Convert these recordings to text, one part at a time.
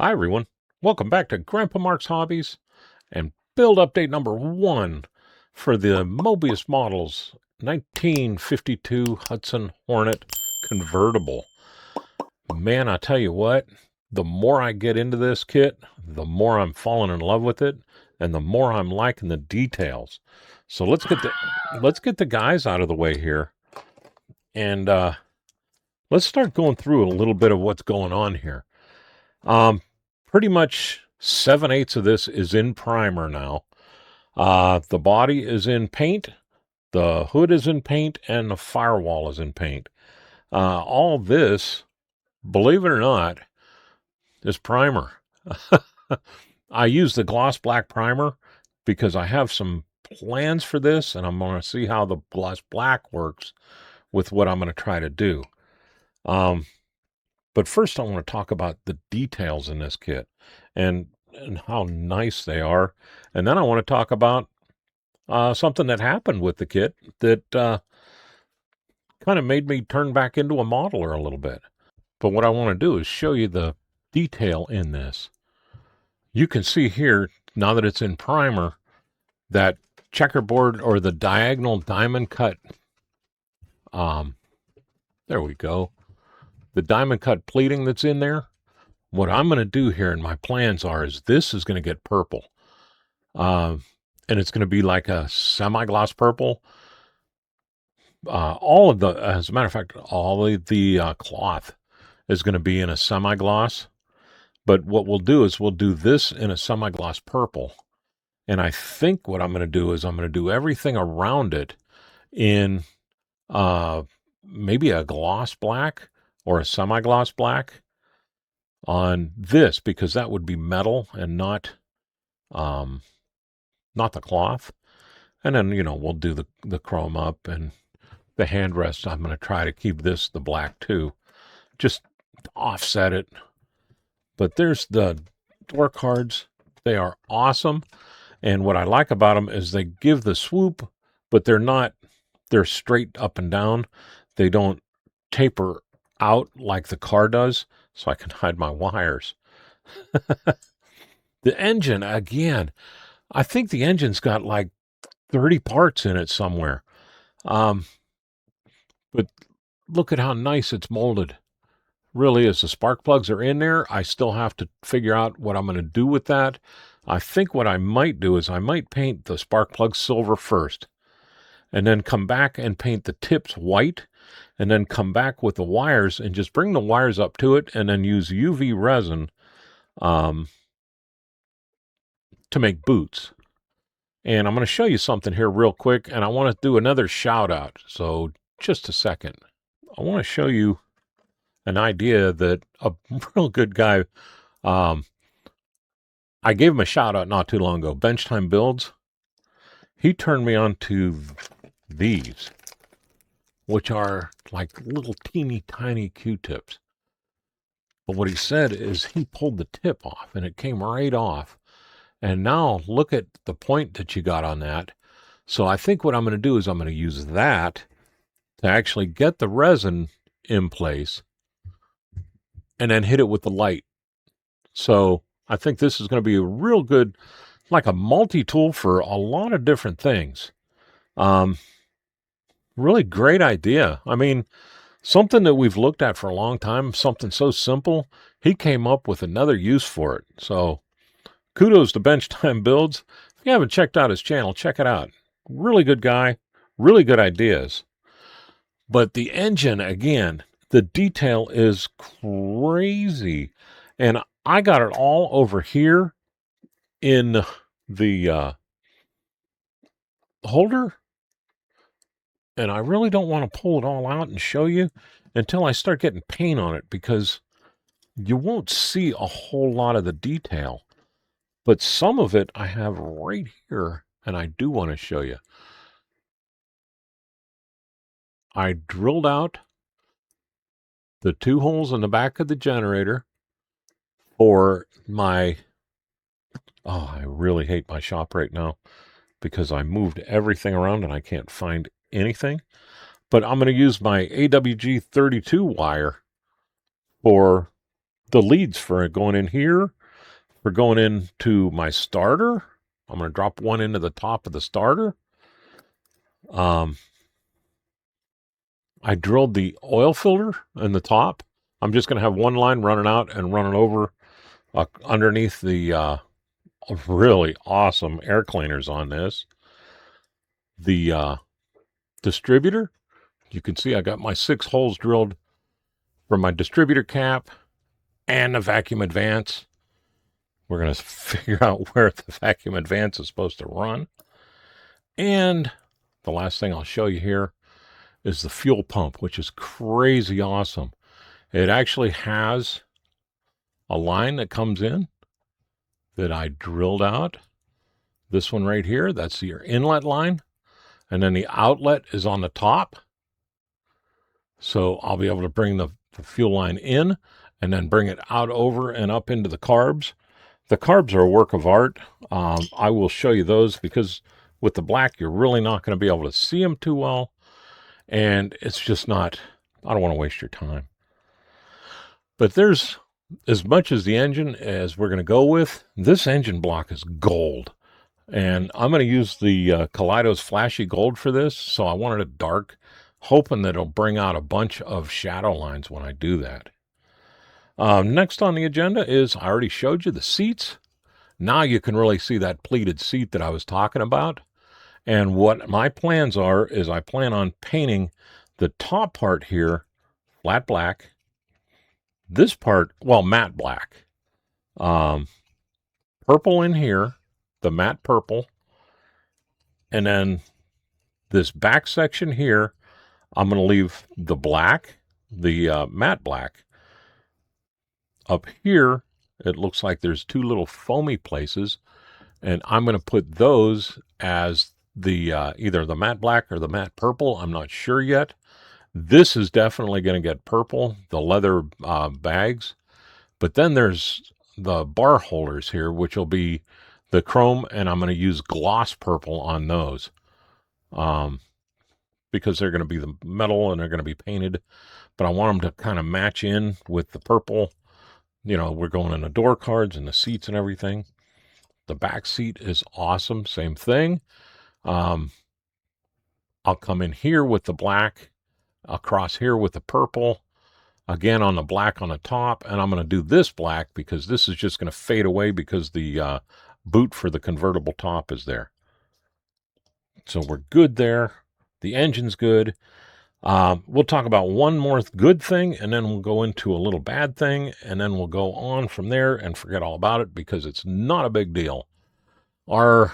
Hi everyone, welcome back to Grandpa Mark's Hobbies and build update number 1 for the Moebius models 1952 Hudson Hornet Convertible. Man, I tell you what, the more I get into this kit, the more I'm falling in love with it and the more I'm liking the details. So let's get the guys out of the way here and let's start going through a little bit of what's going on here. Pretty much 7/8 of this is in primer now. The body is in paint, the hood is in paint, and the firewall is in paint. All this, believe it or not, is primer. I use the gloss black primer because I have some plans for this, and I'm going to see how the gloss black works with what I'm going to try to do. But first I want to talk about the details in this kit and how nice they are. And then I want to talk about something that happened with the kit that kind of made me turn back into a modeler a little bit. But what I want to do is show you the detail in this. You can see here, now that it's in primer, that checkerboard or the diagonal diamond cut. There we go. The diamond cut pleating that's in there. What I'm going to do here, and my plans are, is this is going to get purple. And it's going to be like a semi-gloss purple. As a matter of fact, all of the cloth is going to be in a semi-gloss. But what we'll do is we'll do this in a semi-gloss purple. And I think what I'm going to do is I'm going to do everything around it in maybe a gloss black or a semi-gloss black on this, because that would be metal and not the cloth. And then, we'll do the chrome up, and the handrest, I'm going to try to keep this the black too, just offset it. But there's the door cards. They are awesome. And what I like about them is they give the swoop, but they're straight up and down. They don't taper out like the car does, so I can hide my wires. The engine, again, I think the engine's got like 30 parts in it somewhere. But look at how nice it's molded. Really is. The spark plugs are in there. I still have to figure out what I'm going to do with that. I think what I might do is I might paint the spark plugs silver first, and then come back and paint the tips white, and then come back with the wires and just bring the wires up to it, and then use UV resin to make boots. And I'm going to show you something here real quick, and I want to do another shout out. So just a second. I want to show you an idea that a real good guy, I gave him a shout out not too long ago, Bench Time Builds. He turned me on to these, which are like little teeny tiny Q-tips. But what he said is he pulled the tip off and it came right off. And now look at the point that you got on that. So I think what I'm going to do is I'm going to use that to actually get the resin in place and then hit it with the light. So I think this is going to be a real good, like a multi-tool for a lot of different things. Really great idea. I mean, something that we've looked at for a long time, something so simple, he came up with another use for it. So kudos to Bench Time Builds. If you haven't checked out his channel, check it out. Really good guy, really good ideas. But the engine, again, the detail is crazy. And I got it all over here in the holder. And I really don't want to pull it all out and show you until I start getting paint on it, because you won't see a whole lot of the detail. But some of it I have right here, and I do want to show you. I drilled out the 2 holes in the back of the generator for my... Oh, I really hate my shop right now because I moved everything around and I can't find anything. But I'm going to use my AWG 32 wire for the leads for it going in here We're going into my starter. I'm going to drop one into the top of the starter. I drilled the oil filter in the top. I'm just going to have one line running out and running over underneath the really awesome air cleaners on this. The distributor, you can see I got my 6 holes drilled for my distributor cap and the vacuum advance. We're going to figure out where the vacuum advance is supposed to run. And the last thing I'll show you here is the fuel pump, which is crazy awesome. It actually has a line that comes in that I drilled out. This one right here, that's your inlet line. And then the outlet is on the top. So I'll be able to bring the fuel line in and then bring it out over and up into the carbs. The carbs are a work of art. I will show you those because with the black, you're really not going to be able to see them too well. And it's just not, I don't want to waste your time. But there's, as much as the engine as we're going to go with, this engine block is gold. And I'm going to use the Kaleidos Flashy Gold for this. So I wanted it dark, hoping that it'll bring out a bunch of shadow lines when I do that. Next on the agenda is, I already showed you the seats. Now you can really see that pleated seat that I was talking about. And what my plans are is I plan on painting the top part here flat black. This part, well, matte black. Purple in here, the matte purple. And then this back section here, I'm going to leave the black, the matte black. Up here, it looks like there's 2 little foamy places. And I'm going to put those as the either the matte black or the matte purple. I'm not sure yet. This is definitely going to get purple, the leather bags. But then there's the bar holders here, which will be the chrome, and I'm going to use gloss purple on those because they're going to be the metal and they're going to be painted. But I want them to kind of match in with the purple. You know, we're going in the door cards and the seats and everything. The back seat is awesome. Same thing. I'll come in here with the black, across here with the purple, again on the black on the top, and I'm going to do this black because this is just going to fade away because the boot for the convertible top is there. So we're good there. The engine's good. We'll talk about one more good thing, and then we'll go into a little bad thing, and then we'll go on from there and forget all about it because it's not a big deal. Our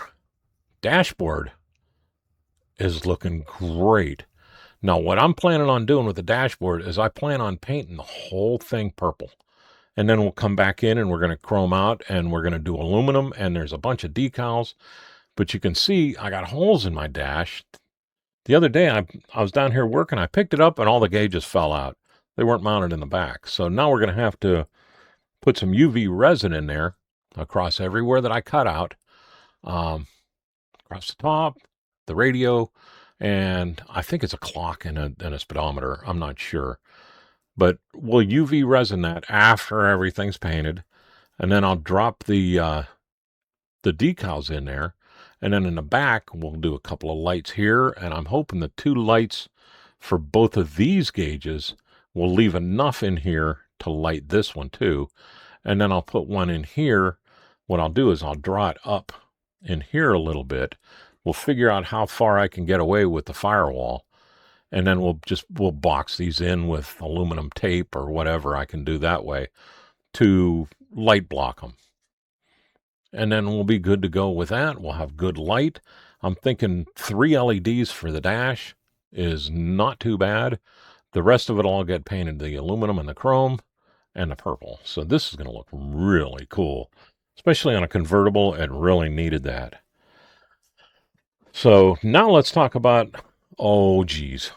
dashboard is looking great. Now, what I'm planning on doing with the dashboard is I plan on painting the whole thing purple. And then we'll come back in and we're going to chrome out and we're going to do aluminum, and there's a bunch of decals. But you can see I got holes in my dash. The other day I was down here working. I picked it up and all the gauges fell out. They weren't mounted in the back. So now we're going to have to put some UV resin in there across everywhere that I cut out. Across the top, the radio, and I think it's a clock and a speedometer. I'm not sure. But we'll UV resin that after everything's painted. And then I'll drop the decals in there. And then in the back, we'll do a couple of lights here. And I'm hoping the 2 lights for both of these gauges will leave enough in here to light this one too. And then I'll put one in here. What I'll do is I'll draw it up in here a little bit. We'll figure out how far I can get away with the firewall. And then we'll box these in with aluminum tape or whatever I can do that way to light block them. And then we'll be good to go with that. We'll have good light. I'm thinking 3 LEDs for the dash is not too bad. The rest of it all get painted, the aluminum and the chrome and the purple. So this is going to look really cool, especially on a convertible. It really needed that. So now let's talk about, oh geez,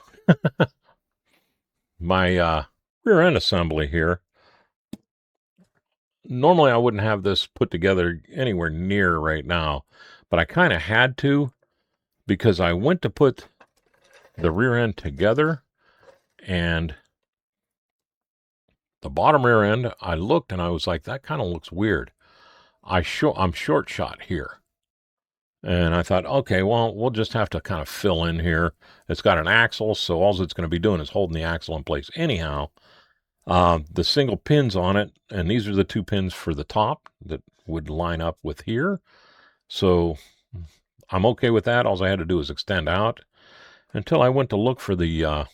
my rear end assembly here. Normally I wouldn't have this put together anywhere near right now, but I kind of had to because I went to put the rear end together, and the bottom rear end, I looked and I was like, that kind of looks weird. I'm short shot here. And I thought, okay, well, we'll just have to kind of fill in here. It's got an axle, so all it's going to be doing is holding the axle in place anyhow. The single pins on it, and these are the 2 pins for the top that would line up with here. So I'm okay with that. All I had to do was extend out until I went to look for the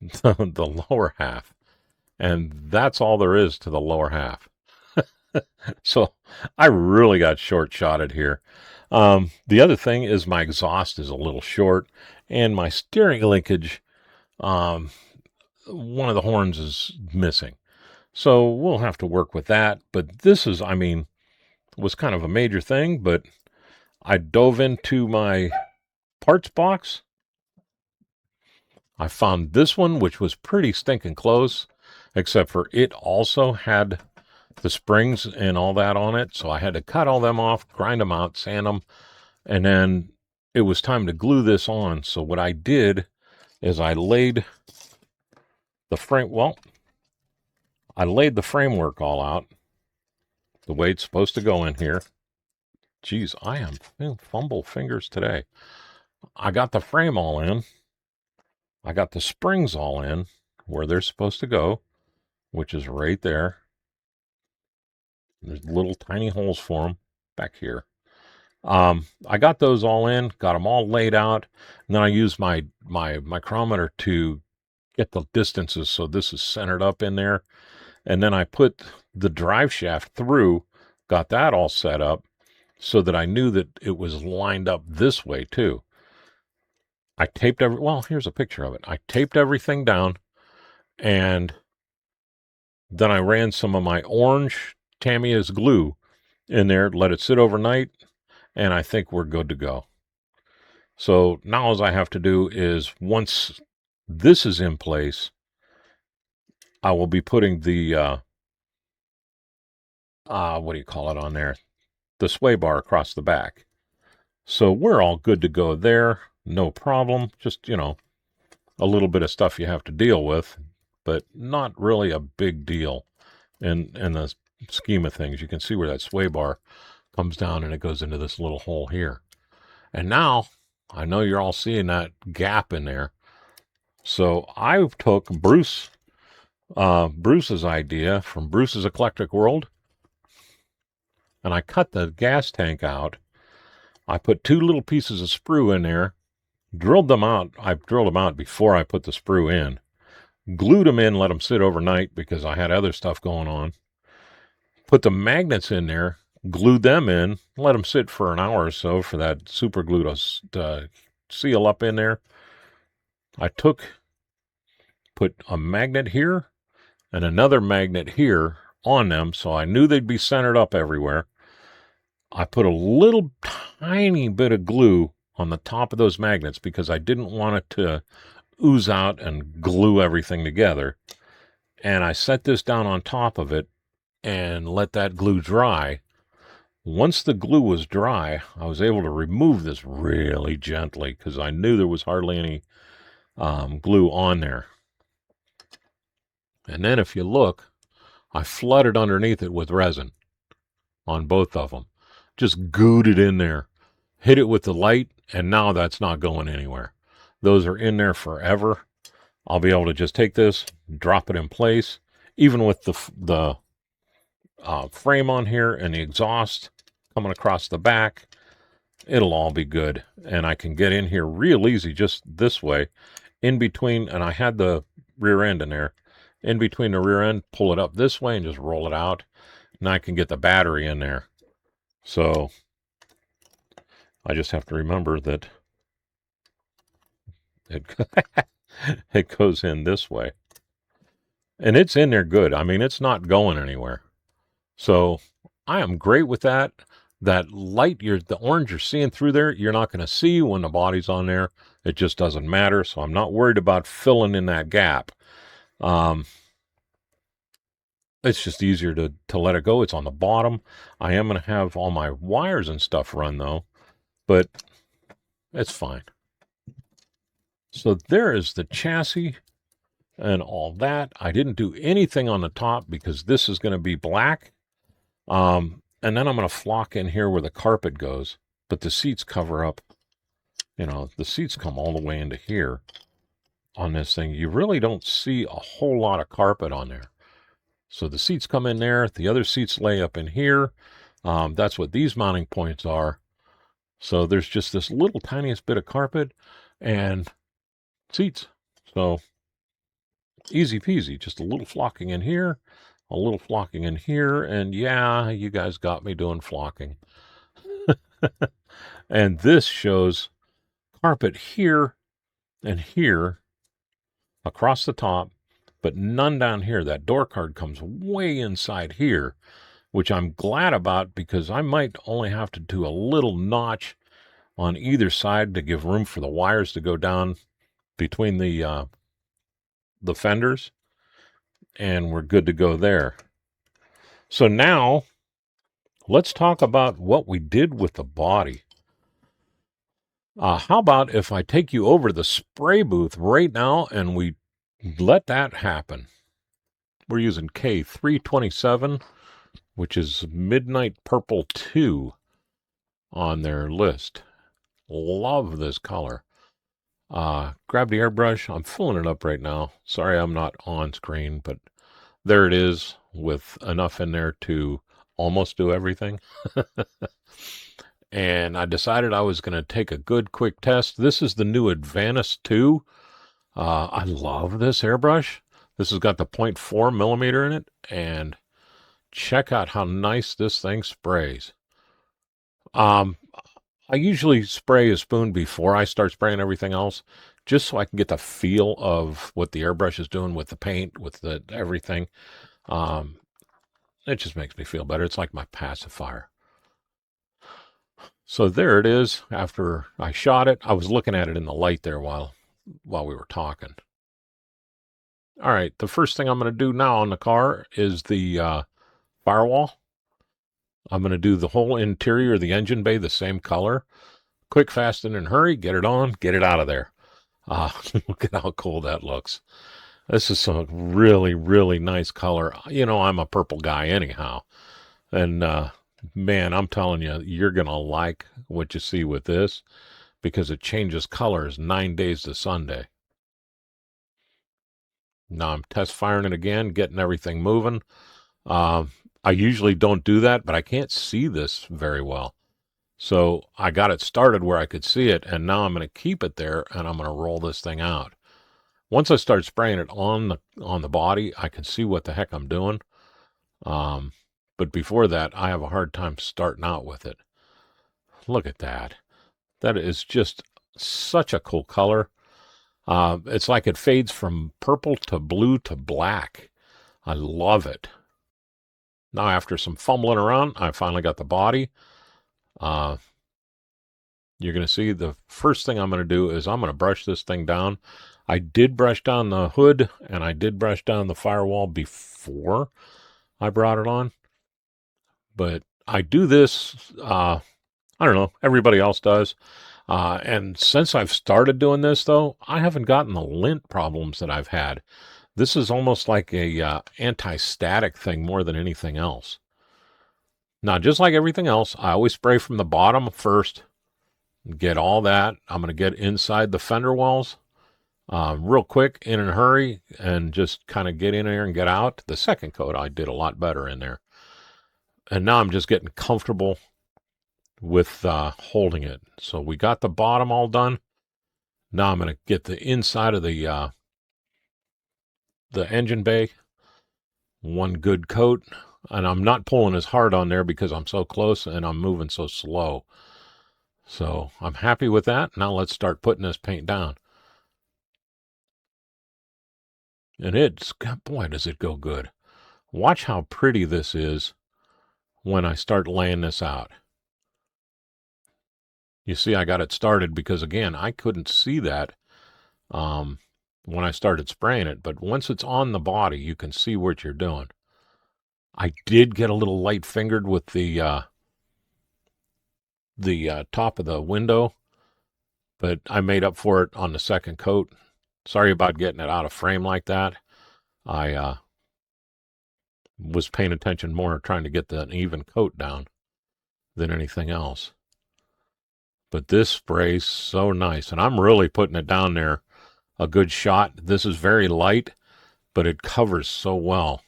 the lower half. And that's all there is to the lower half. So I really got short-shotted here. The other thing is my exhaust is a little short, and my steering linkage, one of the horns is missing. So we'll have to work with that. But this is, was kind of a major thing, but I dove into my parts box. I found this one, which was pretty stinking close, except for it also had the springs and all that on it. So I had to cut all them off, grind them out, sand them, and then it was time to glue this on. So what I did is I laid the framework all out the way it's supposed to go in here. Geez, I am fumble fingers today. I got the frame all in. I got the springs all in where they're supposed to go, which is right there. There's little tiny holes for them back here. I got those all in, got them all laid out, and then I used my micrometer to get the distances so this is centered up in there. And then I put the drive shaft through, got that all set up so that I knew that it was lined up this way too. I taped here's a picture of it. I taped everything down, and then I ran some of my orange Tamiya's glue in there, let it sit overnight, and I think we're good to go. So now all I have to do is, once this is in place, I will be putting the, what do you call it on there? The sway bar across the back. So we're all good to go there. No problem. Just, a little bit of stuff you have to deal with, but not really a big deal in the scheme of things. You can see where that sway bar comes down and it goes into this little hole here. And now I know you're all seeing that gap in there. So I took Bruce's idea from Bruce's Eclectic World, and I cut the gas tank out. I put 2 little pieces of sprue in there, drilled them out. I drilled them out before I put the sprue in, glued them in, let them sit overnight because I had other stuff going on. Put the magnets in there, glued them in, let them sit for an hour or so for that super glue to seal up in there. I put a magnet here and another magnet here on them, so I knew they'd be centered up everywhere. I put a little tiny bit of glue on the top of those magnets because I didn't want it to ooze out and glue everything together. And I set this down on top of it and let that glue dry. Once the glue was dry, I was able to remove this really gently because I knew there was hardly any glue on there. And then if you look, I flooded underneath it with resin on both of them. Just gooed it in there. Hit it with the light, and now that's not going anywhere. Those are in there forever. I'll be able to just take this, drop it in place. Even with the frame on here and the exhaust coming across the back, it'll all be good. And I can get in here real easy just this way. In between, and I had the rear end in there. In between the rear end, pull it up this way and just roll it out. And I can get the battery in there. So I just have to remember that it goes in this way. And it's in there good. It's not going anywhere. So I am great with that. That light, the orange you're seeing through there, you're not going to see when the body's on there. It just doesn't matter. So I'm not worried about filling in that gap. It's just easier to let it go. It's on the bottom. I am going to have all my wires and stuff run though, but it's fine. So there is the chassis and all that. I didn't do anything on the top because this is going to be black. And And then I'm going to flock in here where the carpet goes, but the seats cover up. The seats come all the way into here on this thing. You really don't see a whole lot of carpet on there. So the seats come in there. The other seats lay up in here. That's what these mounting points are. So there's just this little tiniest bit of carpet and seats. So easy peasy, just a little flocking in here, a little flocking in here, and yeah, you guys got me doing flocking. And this shows carpet here and here across the top, but none down here. That door card comes way inside here, which I'm glad about because I might only have to do a little notch on either side to give room for the wires to go down between the fenders, and we're good to go there. So now let's talk about what we did with the body. How about if I take you over to the spray booth right now and we let that happen? We're using K327, which is Midnight Purple 2 on their list. Love this color. Grab the airbrush. I'm filling it up right now. Sorry I'm not on screen, but there it is with enough in there to almost do everything. And I decided I was going to take a good quick test. This is the new Advantis 2. I love this airbrush. This has got the 0.4 millimeter in it, and check out how nice this thing sprays. I usually spray a spoon before I start spraying everything else, just so I can get the feel of what the airbrush is doing with the paint, with the everything. It just makes me feel better. It's like my pacifier. So there it is. After I shot it, I was looking at it in the light there while we were talking. All right, the first thing I'm going to do now on the car is the firewall. I'm going to do the whole interior of the engine bay the same color. Quick, fast, and in a hurry. Get it on, get it out of there. Look at how cool that looks. This is some really, really nice color. I'm a purple guy anyhow. And man, I'm telling you, you're going to like what you see with this because it changes colors 9 days to Sunday. Now I'm test firing it again, getting everything moving. I usually don't do that, but I can't see this very well. So I got it started where I could see it, and now I'm going to keep it there, and I'm going to roll this thing out. Once I start spraying it on the body, I can see what the heck I'm doing. But before that, I have a hard time starting out with it. Look at that. That is just such a cool color. It's like it fades from purple to blue to black. I love it. Now, after some fumbling around, I finally got the body. You're going to see the first thing I'm going to do is I'm going to brush this thing down. I did brush down the hood, and I did brush down the firewall before I brought it on. But I do this, I don't know, everybody else does. And since I've started doing this, though, I haven't gotten the lint problems that I've had. This is almost like a anti-static thing more than anything else. Now, just like everything else, I always spray from the bottom first. Get all that. I'm going to get inside the fender wells real quick, in a hurry, and just kind of get in there and get out. The second coat, I did a lot better in there. And now I'm just getting comfortable with holding it. So we got the bottom all done. Now I'm going to get the inside of the engine bay. One good coat. And I'm not pulling as hard on there because I'm so close and I'm moving so slow. So I'm happy with that. Now let's start putting this paint down. And boy, does it go good. Watch how pretty this is when I start laying this out. You see, I got it started because, again, I couldn't see that when I started spraying it. But once it's on the body, you can see what you're doing. I did get a little light-fingered with the top of the window, but I made up for it on the second coat. Sorry about getting it out of frame like that. I was paying attention more, trying to get the even coat down. than anything else. But this spray's so nice, and I'm really putting it down there a good shot. This is very light, but it covers so well.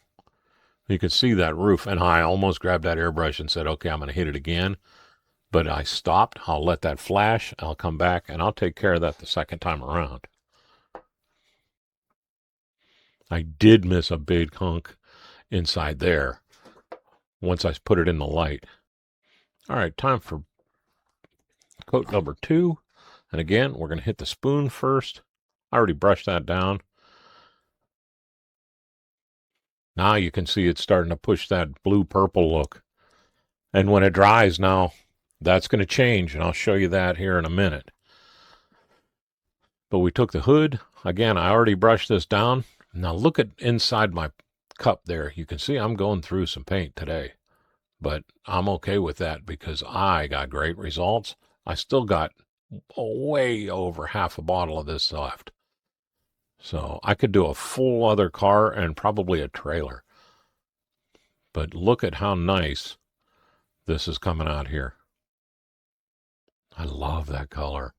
You can see that roof, and I almost grabbed that airbrush and said, okay, I'm going to hit it again. But I stopped. I'll let that flash. I'll come back, and I'll take care of that the second time around. I did miss a big hunk inside there once I put it in the light. All right, time for coat number 2. And again, we're going to hit the spoon first. I already brushed that down. Now you can see it's starting to push that blue-purple look. And when it dries now, that's going to change, and I'll show you that here in a minute. But we took the hood. Again, I already brushed this down. Now look at inside my cup there. You can see I'm going through some paint today. But I'm okay with that because I got great results. I still got way over half a bottle of this left. So I could do a full other car and probably a trailer. But look at how nice this is coming out here. I love that color.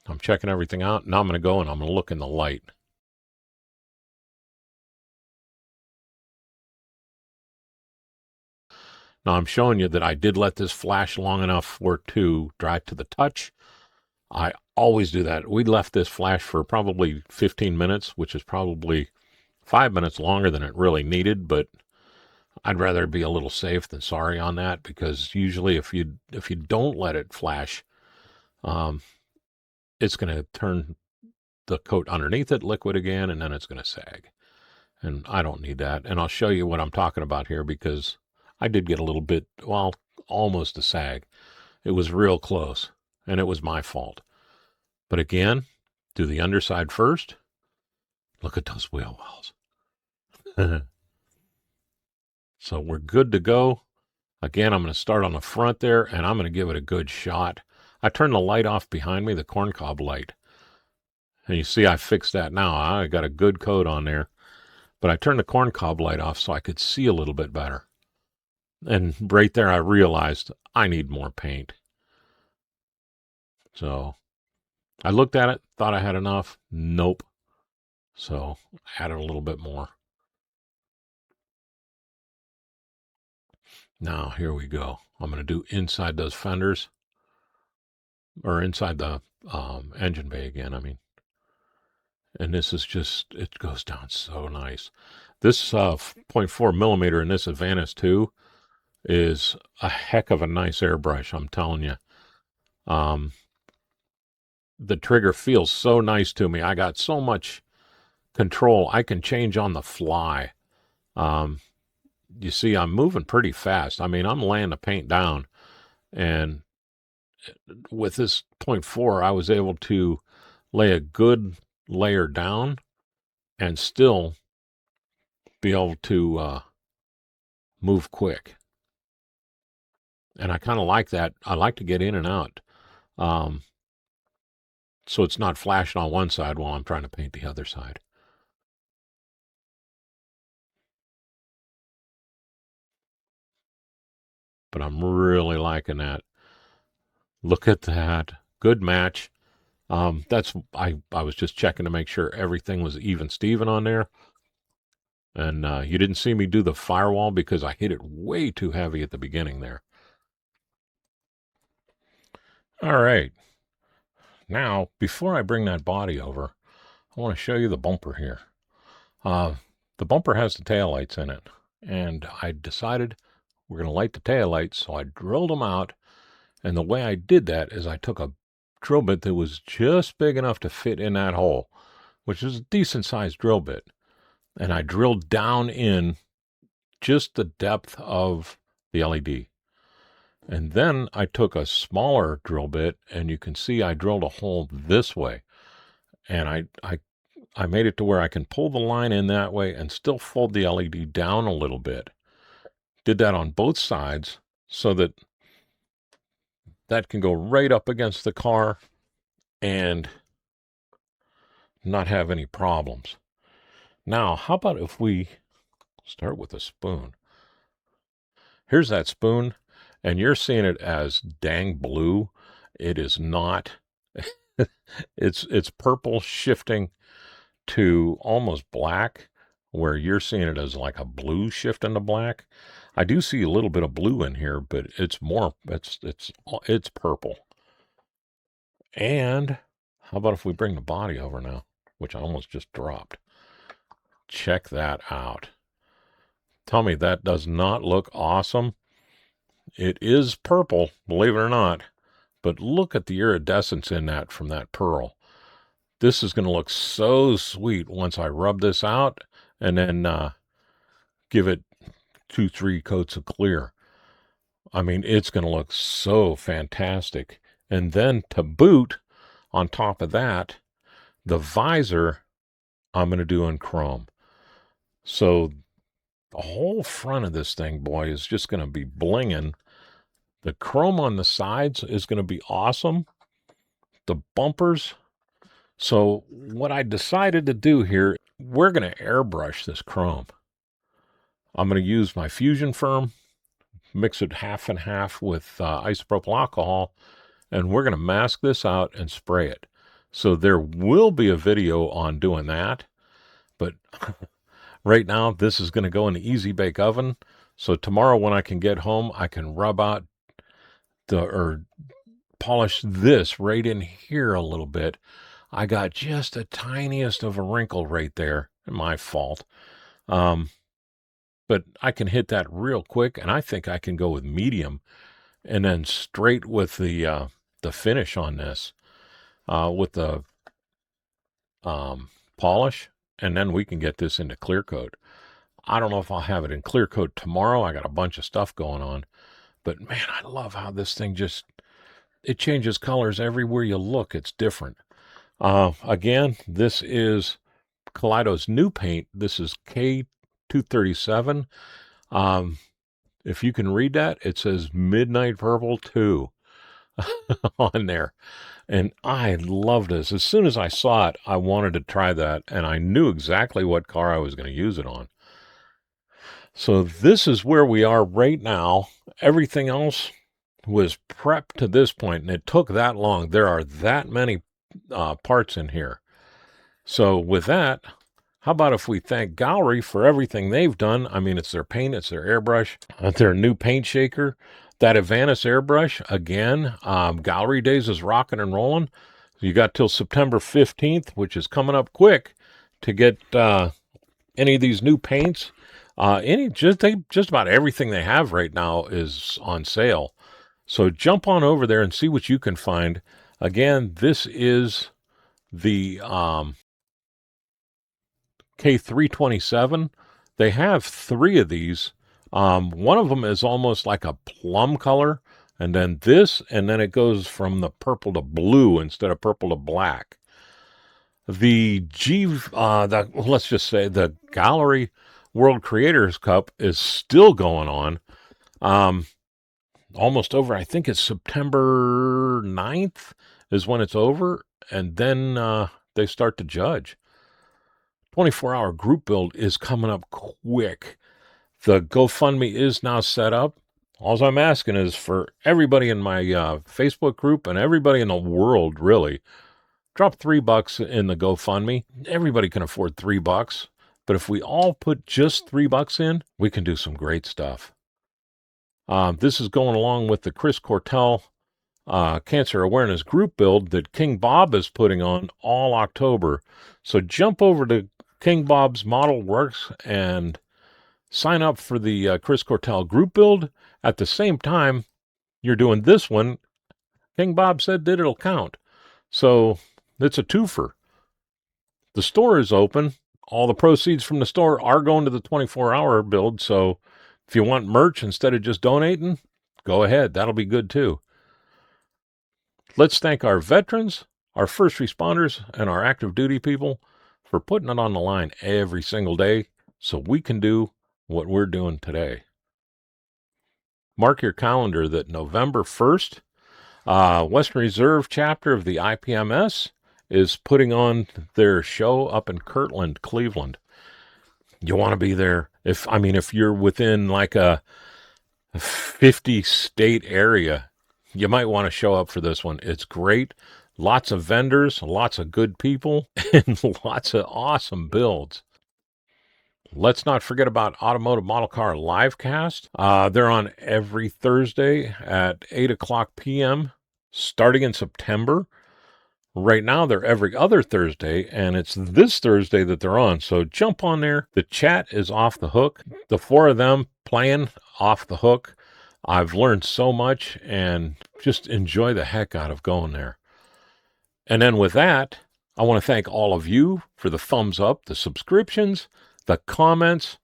I'm checking everything out. Now I'm going to go and I'm going to look in the light. Now I'm showing you that I did let this flash long enough for it to dry to the touch. I always do that. We left this flash for probably 15 minutes, which is probably 5 minutes longer than it really needed, but I'd rather be a little safe than sorry on that, because usually if you don't let it flash, it's going to turn the coat underneath it liquid again, and then it's going to sag. And I don't need that. And I'll show you what I'm talking about here, because I did get a little bit, well, almost a sag. It was real close, and it was my fault. But again, do the underside first. Look at those wheel wells. So we're good to go. Again, I'm going to start on the front there, and I'm going to give it a good shot. I turned the light off behind me, the corncob light. And you see I fixed that now. I got a good coat on there. But I turned the corncob light off so I could see a little bit better. And right there I realized I need more paint. So I looked at it, thought I had enough. Nope. So I added a little bit more. Now here we go. I'm going to do inside those fenders. Or inside the engine bay again, I mean. And this is just, it goes down so nice. This 0.4 millimeter in this Advantage 2 is a heck of a nice airbrush, I'm telling you. The trigger feels so nice to me. I got so much control. I can change on the fly. You see, I'm moving pretty fast. I mean, I'm laying the paint down. And with this 0.4, I was able to lay a good layer down and still be able to move quick. And I kind of like that. I like to get in and out. So it's not flashing on one side while I'm trying to paint the other side. But I'm really liking that. Look at that. Good match. I was just checking to make sure everything was even Steven on there. And you didn't see me do the firewall because I hit it way too heavy at the beginning there. All right. Now, before I bring that body over, I want to show you the bumper here. The bumper has the taillights in it. And I decided we're going to light the taillights, so I drilled them out. And the way I did that is I took a drill bit that was just big enough to fit in that hole, which is a decent sized drill bit. And I drilled down in just the depth of the LED. And then I took a smaller drill bit, and you can see I drilled a hole this way. And I made it to where I can pull the line in that way and still fold the LED down a little bit. Did that on both sides so that that can go right up against the car and not have any problems. Now, how about if we start with a spoon? Here's that spoon, and you're seeing it as dang blue. It is not. It's purple shifting to almost black, where you're seeing it as like a blue shifting to black. I do see a little bit of blue in here, but it's more, it's purple. And how about if we bring the body over now, which I almost just dropped. Check that out. Tell me that does not look awesome. It is purple, believe it or not, but look at the iridescence in that from that pearl. This is going to look so sweet once I rub this out and then give it 2-3 coats of clear. I mean, it's going to look so fantastic. And then to boot, on top of that, the visor I'm going to do in chrome. So the whole front of this thing, boy, is just going to be blinging. The chrome on the sides is going to be awesome. The bumpers. So what I decided to do here, we're going to airbrush this chrome. I'm going to use my Fusion Firm, mix it half and half with isopropyl alcohol, and we're going to mask this out and spray it. So there will be a video on doing that, but right now this is going to go in the easy bake oven. So tomorrow when I can get home, I can rub out or polish this right in here a little bit. I got just the tiniest of a wrinkle right there. My fault. But I can hit that real quick, and I think I can go with medium and then straight with the finish on this with the polish, and then we can get this into clear coat. I don't know if I'll have it in clear coat tomorrow. I got a bunch of stuff going on, but man, I love how this thing it changes colors everywhere you look. It's different. Again, this is Kaleido's new paint. This is K237. If you can read that, it says Midnight Purple 2 on there. And I love this. As soon as I saw it, I wanted to try that, and I knew exactly what car I was going to use it on. So this is where we are right now. Everything else was prepped to this point, and it took that long. There are that many parts in here. So with that, how about if we thank Gaahleri for everything they've done? I mean, it's their paint, it's their airbrush, their new paint shaker, that Advantis airbrush. Again, Gaahleri Days is rocking and rolling. You got till September 15th, which is coming up quick, to get any of these new paints. Just about everything they have right now is on sale. So jump on over there and see what you can find. Again, this is the K327. They have 3 of these. One of them is almost like a plum color, and then this, and then it goes from the purple to blue instead of purple to black. The let's just say the Gaahleri World Creators Cup is still going on. Almost over. I think it's September 9th is when it's over, and then they start to judge. 24-hour group build is coming up quick. The GoFundMe is now set up. All I'm asking is for everybody in my Facebook group and everybody in the world, really, drop $3 in the GoFundMe. Everybody can afford $3, but if we all put just $3 in, we can do some great stuff. This is going along with the Chris Cortell Cancer Awareness Group build that King Bob is putting on all October. So jump over to King Bob's Modelworks and sign up for the Chris Cortell group build. At the same time, you're doing this one. King Bob said that it'll count. So it's a twofer. The store is open. All the proceeds from the store are going to the 24-hour build. So if you want merch instead of just donating, go ahead. That'll be good too. Let's thank our veterans, our first responders, and our active duty people for putting it on the line every single day so we can do what we're doing today. Mark your calendar that November 1st, Western Reserve chapter of the IPMS is putting on their show up in Kirtland, Cleveland. You want to be there. If you're within like a 50-state area. You might want to show up for this one. It's great. Lots of vendors, lots of good people, and lots of awesome builds. Let's not forget about Automotive Model Car Livecast. They're on every Thursday at 8 o'clock p.m. starting in September. Right now, they're every other Thursday, and it's this Thursday that they're on. So jump on there. The chat is off the hook. The four of them playing off the hook. I've learned so much and just enjoy the heck out of going there. And then with that, I want to thank all of you for the thumbs up, the subscriptions, the comments.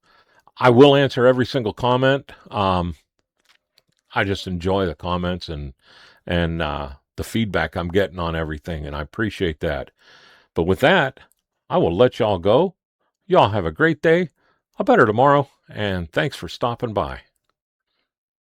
I will answer every single comment. I just enjoy the comments and the feedback I'm getting on everything, and I appreciate that. But with that, I will let y'all go. Y'all have a great day, a better tomorrow, and thanks for stopping by.